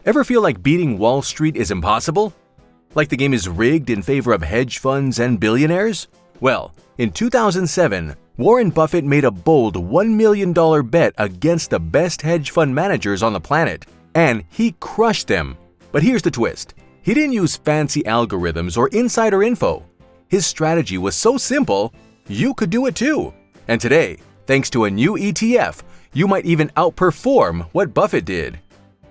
Ever feel like beating Wall Street is impossible? Like the game is rigged in favor of hedge funds and billionaires? Well, in 2007, Warren Buffett made a bold $1 million bet against the best hedge fund managers on the planet, and he crushed them. But here's the twist. He didn't use fancy algorithms or insider info. His strategy was so simple, you could do it too. And today, thanks to a new ETF, you might even outperform what Buffett did.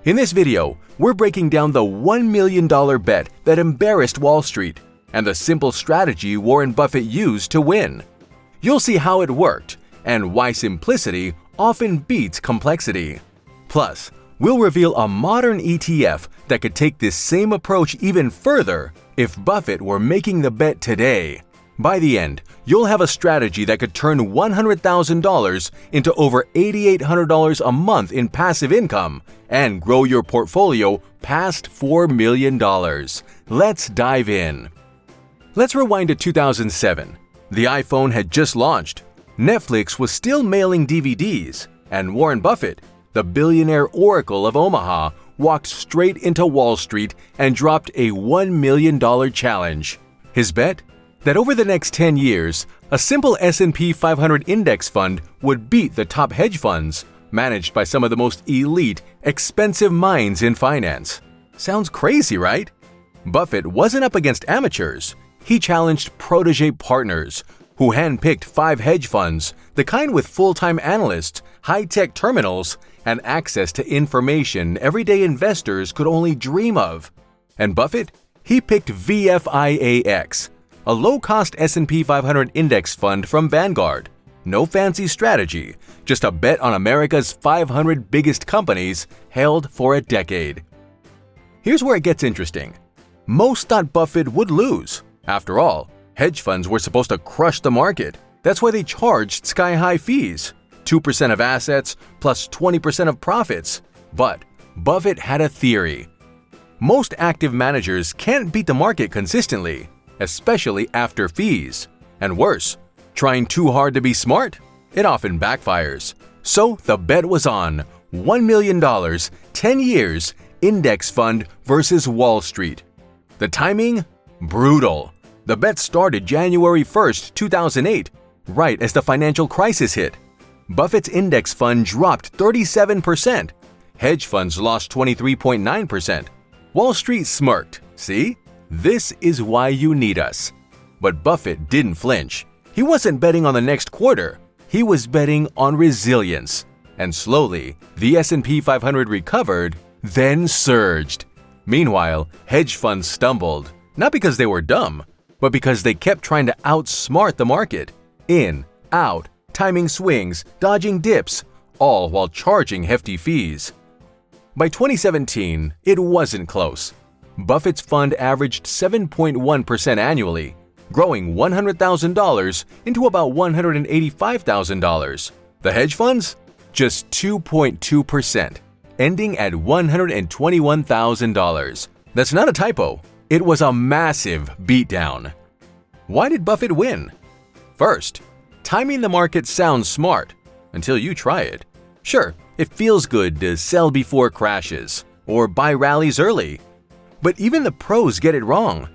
In this video, we're breaking down the $1 million bet that embarrassed Wall Street and the simple strategy Warren Buffett used to win. You'll see how it worked and why simplicity often beats complexity. Plus, we'll reveal a modern ETF that could take this same approach even further if Buffett were making the bet today. By the end, you'll have a strategy that could turn $100,000 into over $8,800 a month in passive income and grow your portfolio past $4 million. Let's dive in. Let's rewind to 2007. The iPhone had just launched. Netflix was still mailing DVDs, and Warren Buffett, the billionaire oracle of Omaha, walked straight into Wall Street and dropped a $1 million challenge. His bet? That over the next 10 years, a simple S&P 500 index fund would beat the top hedge funds, managed by some of the most elite, expensive minds in finance. Sounds crazy, right? Buffett wasn't up against amateurs. He challenged protege partners, who handpicked 5 hedge funds, the kind with full-time analysts, high-tech terminals, and access to information everyday investors could only dream of. And Buffett? He picked VFIAX, a low-cost S&P 500 index fund from Vanguard. No fancy strategy, just a bet on America's 500 biggest companies held for a decade. Here's where it gets interesting. Most thought Buffett would lose. After all, hedge funds were supposed to crush the market. That's why they charged sky-high fees, 2% of assets plus 20% of profits. But Buffett had a theory. Most active managers can't beat the market consistently, especially after fees. And worse, trying too hard to be smart? It often backfires. So the bet was on $1 million, 10 years, index fund versus Wall Street. The timing? Brutal. The bet started January 1st, 2008, right as the financial crisis hit. Buffett's index fund dropped 37%. Hedge funds lost 23.9%. Wall Street smirked. See? This is why you need us. But Buffett didn't flinch. He wasn't betting on the next quarter. He was betting on resilience. And slowly, the S&P 500 recovered, then surged. Meanwhile, hedge funds stumbled, not because they were dumb, but because they kept trying to outsmart the market. In, out, timing swings, dodging dips, all while charging hefty fees. By 2017, it wasn't close. Buffett's fund averaged 7.1% annually, growing $100,000 into about $185,000. The hedge funds? Just 2.2%, ending at $121,000. That's not a typo. It was a massive beatdown. Why did Buffett win? First, timing the market sounds smart until you try it. Sure, it feels good to sell before crashes or buy rallies early. But even the pros get it wrong.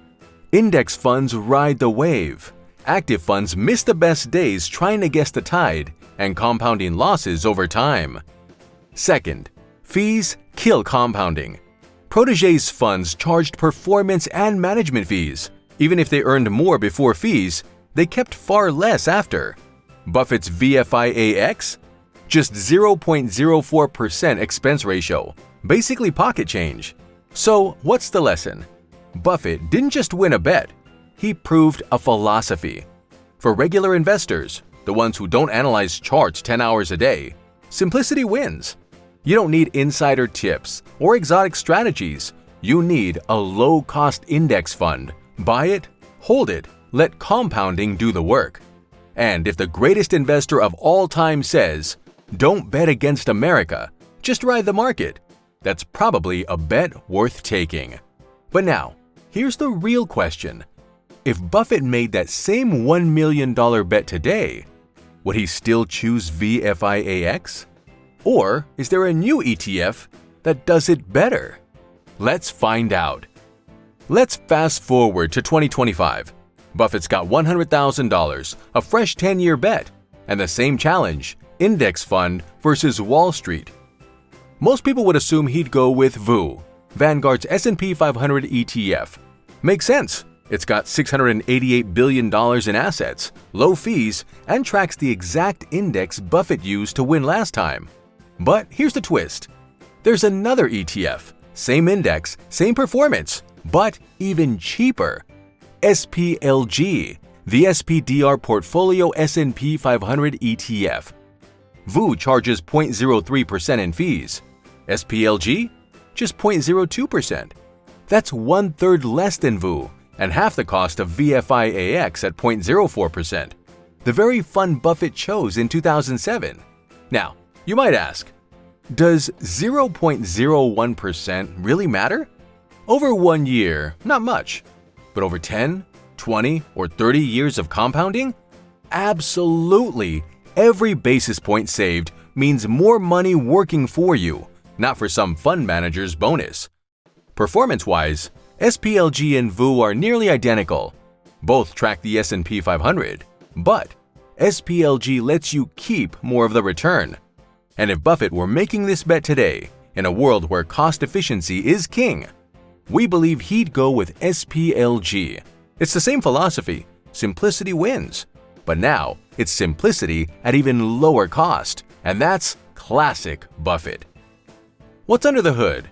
Index funds ride the wave. Active funds miss the best days trying to guess the tide and compounding losses over time. Second, fees kill compounding. Proteges funds charged performance and management fees. Even if they earned more before fees, they kept far less after. Buffett's VFIAX? Just 0.04% expense ratio, basically pocket change. So, what's the lesson? Buffett didn't just win a bet, he proved a philosophy. For regular investors, the ones who don't analyze charts 10 hours a day, simplicity wins. You don't need insider tips or exotic strategies. You need a low-cost index fund. Buy it, hold it, let compounding do the work. And if the greatest investor of all time says, "Don't bet against America, just ride the market," that's probably a bet worth taking. But now, here's the real question. If Buffett made that same $1 million bet today, would he still choose VFIAX? Or is there a new ETF that does it better? Let's find out. Let's fast forward to 2025. Buffett's got $100,000, a fresh 10-year bet, and the same challenge, index fund versus Wall Street. Most people would assume he'd go with VU, Vanguard's S&P 500 ETF. Makes sense. It's got $688 billion in assets, low fees, and tracks the exact index Buffett used to win last time. But here's the twist. There's another ETF, same index, same performance, but even cheaper. SPLG, the SPDR Portfolio S&P 500 ETF. VU charges 0.03% in fees. SPLG? Just 0.02%. That's one-third less than VU and half the cost of VFIAX at 0.04%, the very fund Buffett chose in 2007. Now, you might ask, does 0.01% really matter? Over 1 year, not much. But over 10, 20, or 30 years of compounding? Absolutely! Every basis point saved means more money working for you, not for some fund manager's bonus. Performance-wise, SPLG and VU are nearly identical. Both track the S&P 500, but SPLG lets you keep more of the return. And if Buffett were making this bet today, in a world where cost efficiency is king, we believe he'd go with SPLG. It's the same philosophy, simplicity wins. But now, it's simplicity at even lower cost, and that's classic Buffett. What's under the hood?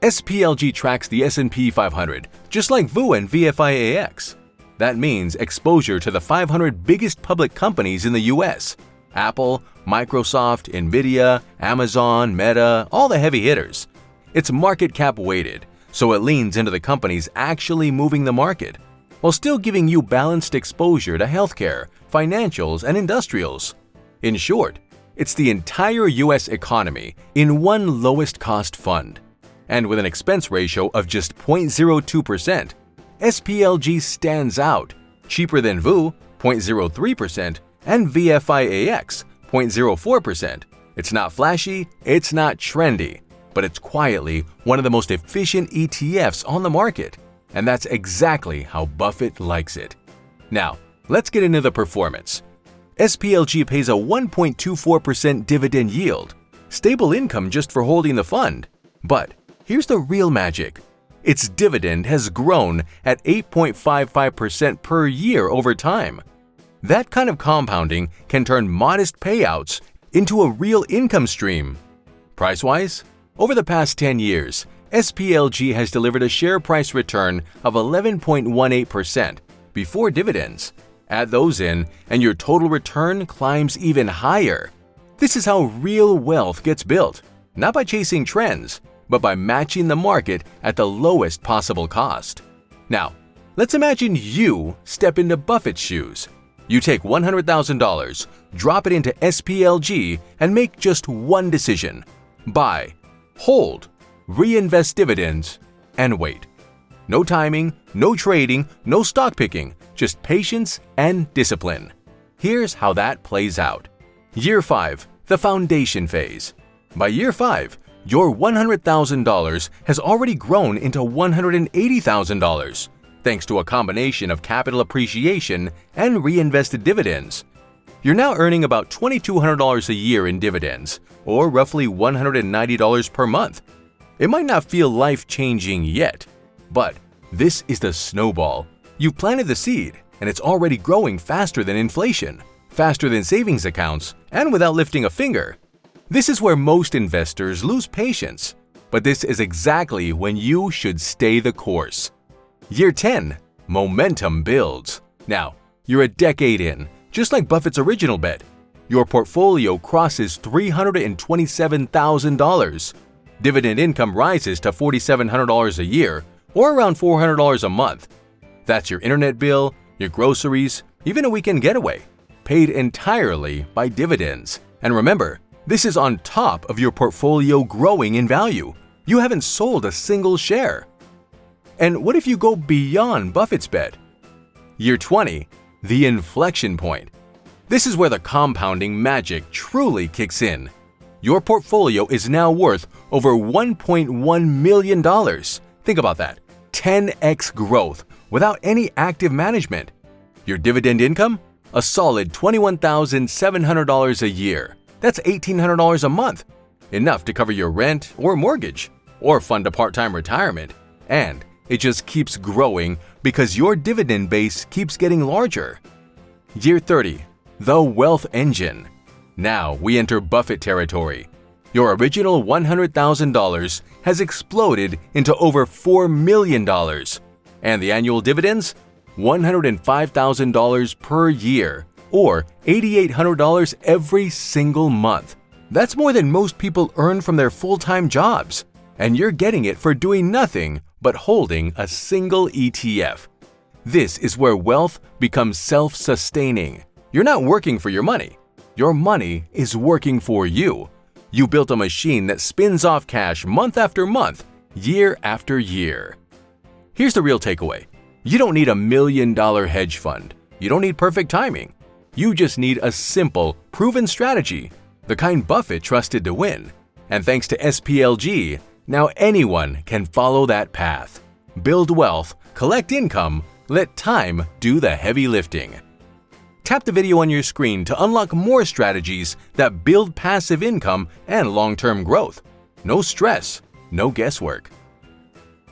SPLG tracks the S&P 500, just like VU and VFIAX. That means exposure to the 500 biggest public companies in the US. Apple, Microsoft, Nvidia, Amazon, Meta, all the heavy hitters. It's market cap weighted, so it leans into the companies actually moving the market, while still giving you balanced exposure to healthcare, financials, and industrials. In short, it's the entire US economy in one lowest cost fund. And with an expense ratio of just 0.02%, SPLG stands out, cheaper than VU, 0.03%, and VFIAX, 0.04%. It's not flashy, it's not trendy, but it's quietly one of the most efficient ETFs on the market, and that's exactly how Buffett likes it. Now, let's get into the performance. SPLG pays a 1.24% dividend yield, stable income just for holding the fund. But here's the real magic. Its dividend has grown at 8.55% per year over time. That kind of compounding can turn modest payouts into a real income stream. Price-wise, over the past 10 years, SPLG has delivered a share price return of 11.18% before dividends. Add those in, and your total return climbs even higher. This is how real wealth gets built, not by chasing trends, but by matching the market at the lowest possible cost. Now, let's imagine you step into Buffett's shoes. You take $100,000, drop it into SPLG, and make just one decision: buy, hold, reinvest dividends, and wait. No timing, no trading, no stock picking, just patience and discipline. Here's how that plays out. Year 5, the foundation phase. By year 5, your $100,000 has already grown into $180,000, thanks to a combination of capital appreciation and reinvested dividends. You're now earning about $2,200 a year in dividends, or roughly $190 per month. It might not feel life-changing yet, but this is the snowball. You've planted the seed, and it's already growing faster than inflation, faster than savings accounts, and without lifting a finger. This is where most investors lose patience, but this is exactly when you should stay the course. Year 10, momentum builds. Now, you're a decade in, just like Buffett's original bet. Your portfolio crosses $327,000. Dividend income rises to $4,700 a year, or around $400 a month. That's your internet bill, your groceries, even a weekend getaway, paid entirely by dividends. And remember, this is on top of your portfolio growing in value. You haven't sold a single share. And what if you go beyond Buffett's bet? Year 20, the inflection point. This is where the compounding magic truly kicks in. Your portfolio is now worth over $1.1 million. Think about that. 10x growth without any active management. Your dividend income? A solid $21,700 a year. That's $1,800 a month. Enough to cover your rent or mortgage, or fund a part-time retirement. And it just keeps growing because your dividend base keeps getting larger. Year 30. The Wealth Engine. Now we enter Buffett territory. Your original $100,000 has exploded into over $4 million. And the annual dividends? $105,000 per year, or $8,800 every single month. That's more than most people earn from their full-time jobs. And you're getting it for doing nothing but holding a single ETF. This is where wealth becomes self-sustaining. You're not working for your money. Your money is working for you. You built a machine that spins off cash month after month, year after year. Here's the real takeaway. You don't need $1 million hedge fund. You don't need perfect timing. You just need a simple, proven strategy, the kind Buffett trusted to win. And thanks to SPLG, now anyone can follow that path. Build wealth, collect income, let time do the heavy lifting. Tap the video on your screen to unlock more strategies that build passive income and long-term growth. No stress, no guesswork.